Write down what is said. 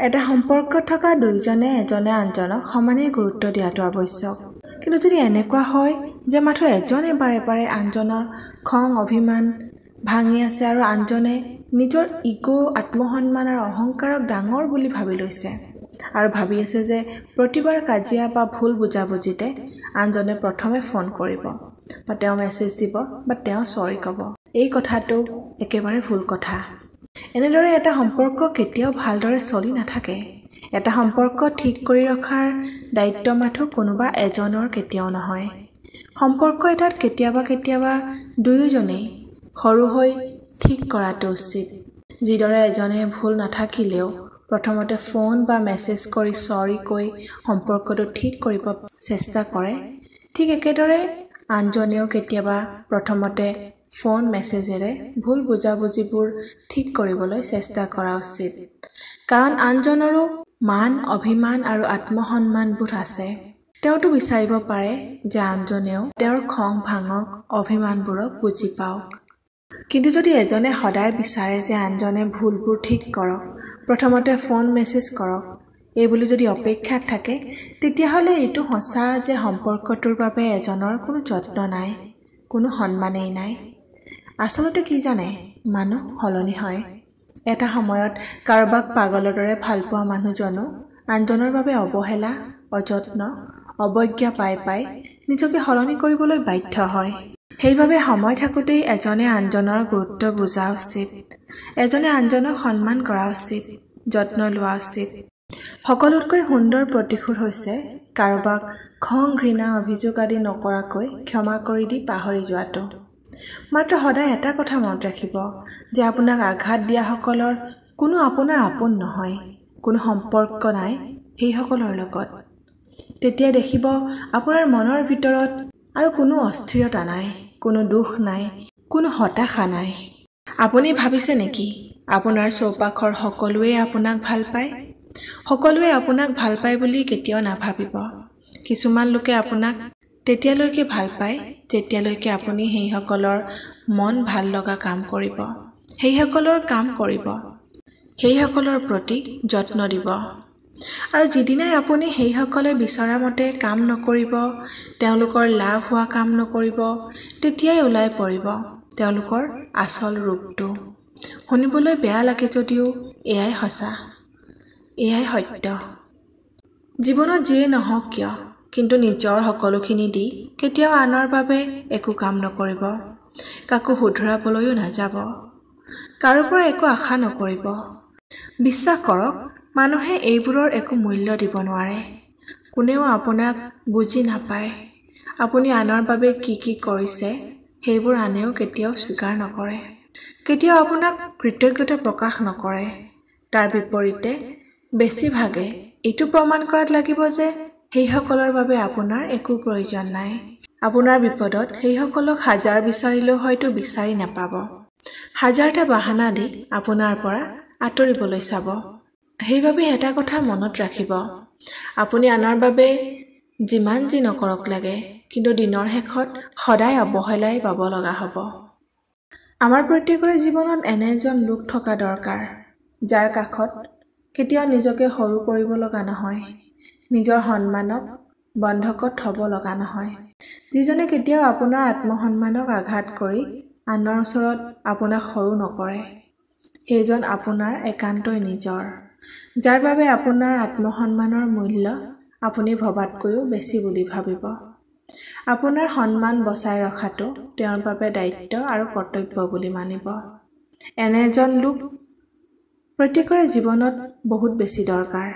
এটা সম্পৰ্কত থকা দুইজনে এজনে আনজনক সমানে গুৰুত্ব দিয়াটো আৱশ্যক। কিন্তু যদি এনেকুৱা হয় যে মাথো এজনে বাৰে বাৰে আনজনৰ খং অভিমান ভাঙি আছে আৰু আনজনে নিজৰ ইগো আত্মসন্মান আৰু অহংকাৰক ডাঙৰ বুলি ভাবি লৈছে আৰু ভাবি আছে যে প্ৰতিবাৰ কাজিয়া বা ভুল বুজাবুজিতে আনজনে প্ৰথমে ফোন কৰিব বা তেওঁ মেছেজ দিব বা তেওঁ চৰি ক'ব, এই কথাটো একেবাৰে ভুল কথা। এনেদৰে এটা সম্পৰ্ক কেতিয়াও ভালদৰে চলি নাথাকে। এটা সম্পৰ্ক ঠিক কৰি ৰখাৰ দায়িত্ব মাথো কোনোবা এজনৰ কেতিয়াও নহয়। সম্পৰ্ক এটাত কেতিয়াবা দুয়োজনেই সৰু হৈ ঠিক কৰাটো উচিত। যিদৰে এজনে ভুল নাথাকিলেও প্ৰথমতে ফোন বা মেছেজ কৰি চৰি কৈ সম্পৰ্কটো ঠিক কৰিব চেষ্টা কৰে, ঠিক একেদৰে আনজনেও কেতিয়াবা প্ৰথমতে ফোন মেছেজেৰে ভুল বুজাবুজিবোৰ ঠিক কৰিবলৈ চেষ্টা কৰা উচিত। কাৰণ আনজনৰো মান অভিমান আৰু আত্মসন্মানবোধ আছে। তেওঁতো বিচাৰিব পাৰে যে আনজনেও তেওঁৰ খং ভাঙক অভিমানবোৰক বুজি পাওক। কিন্তু যদি এজনে সদায় বিচাৰে যে আনজনে ভুলবোৰ ঠিক কৰক, প্ৰথমতে ফোন মেছেজ কৰক, এইবুলি যদি অপেক্ষাত থাকে, তেতিয়াহ'লে এইটো সঁচা যে সম্পৰ্কটোৰ বাবে এজনৰ কোনো যত্ন নাই, কোনো সন্মানেই নাই। আচলতে কি জানে, মানুহ সলনি হয়। এটা সময়ত কাৰোবাক পাগলৰ দৰে ভাল পোৱা মানুহজনো আনজনৰ বাবে অৱহেলা অযত্ন অৱজ্ঞা পাই নিজকে সলনি কৰিবলৈ বাধ্য হয়। সেইবাবে সময় থাকোঁতেই এজনে আনজনৰ গুৰুত্ব বুজা উচিত। এজনে আনজনক সন্মান কৰা উচিত, যত্ন লোৱা উচিত। সকলোতকৈ সুন্দৰ প্ৰতিশোধ হৈছে কাৰোবাক খং ঘৃণা অভিযোগ আদি নকৰাকৈ ক্ষমা কৰি দি পাহৰি যোৱাটো। মাত্ৰ সদায় এটা কথা মনত ৰাখিব যে আপোনাক আঘাত দিয়াসকলৰ কোনো আপোনাৰ আপোন নহয়, কোনো সম্পৰ্ক নাই সেইসকলৰ লগত। তেতিয়া দেখিব আপোনাৰ মনৰ ভিতৰত আৰু কোনো অস্থিৰতা নাই, কোনো দুখ নাই, কোনো হতাশা নাই। আপুনি ভাবিছে নেকি আপোনাৰ চৌপাশৰ সকলোৱে আপোনাক ভাল পায়? সকলোৱে আপোনাক ভাল পায় বুলি কেতিয়াও নাভাবিব। কিছুমান লোকে আপোনাক তেতিয়ালৈকে ভাল পায় যেতিয়ালৈকে আপুনি সেইসকলৰ মন ভাল লগা কাম কৰিব, সেইসকলৰ কাম কৰিব, সেইসকলৰ প্ৰতি যত্ন দিব। আৰু যিদিনাই আপুনি সেইসকলে বিচৰা মতে কাম নকৰিব, তেওঁলোকৰ লাভ হোৱা কাম নকৰিব, তেতিয়াই ওলাই পৰিব তেওঁলোকৰ আচল ৰূপটো। শুনিবলৈ বেয়া লাগে যদিও এয়াই সঁচা, এয়াই সত্য। জীৱনত যিয়ে নহওক কিয়, কিন্তু নিজৰ সকলোখিনি দি কেতিয়াও আনৰ বাবে একো কাম নকৰিব, কাকো শুধৰাবলৈও নাযাব, কাৰো পৰা একো আশা নকৰিব। বিশ্বাস কৰক, মানুহে এইবোৰৰ একো মূল্য দিব নোৱাৰে। কোনেও আপোনাক বুজি নাপায়। আপুনি আনৰ বাবে কি কৰিছে সেইবোৰ আনেও কেতিয়াও স্বীকাৰ নকৰে, কেতিয়াও আপোনাক কৃতজ্ঞতা প্ৰকাশ নকৰে। তাৰ বিপৰীতে বেছিভাগে এইটো প্ৰমাণ কৰাত লাগিব যে সেইসকলৰ বাবে আপোনাৰ একো প্ৰয়োজন নাই। আপোনাৰ বিপদত সেইসকলক হাজাৰ বিচাৰিলেও হয়তো বিচাৰি নাপাব। হাজাৰটা বাহানা দি আপোনাৰ পৰা আঁতৰিবলৈ চাব। সেইবাবে এটা কথা মনত ৰাখিব, আপুনি আনৰ বাবে যিমান যি নকৰক লাগে, কিন্তু দিনৰ শেষত সদায় অৱহেলাই পাব লগা হ'ব। আমাৰ প্ৰত্যেকৰে জীৱনত এনে এজন লোক থকা দৰকাৰ, যাৰ কাষত কেতিয়াও নিজকে সৰু কৰিব লগা নহয়, নিজৰ সন্মানক বন্ধকত থ'ব লগা নহয়, যিজনে কেতিয়াও আপোনাৰ আত্মসন্মানক আঘাত কৰি আনৰ ওচৰত আপোনাক সৰু নকৰে। সেইজন আপোনাৰ একান্তই নিজৰ, যাৰ বাবে আপোনাৰ আত্মসন্মানৰ মূল্য আপুনি ভবাতকৈও বেছি বুলি ভাবিব। আপোনাৰ সন্মান বচাই ৰখাটো তেওঁৰ বাবে দায়িত্ব আৰু কৰ্তব্য বুলি মানিব। এনে এজন লোক প্ৰত্যেকৰে জীৱনত বহুত বেছি দৰকাৰ।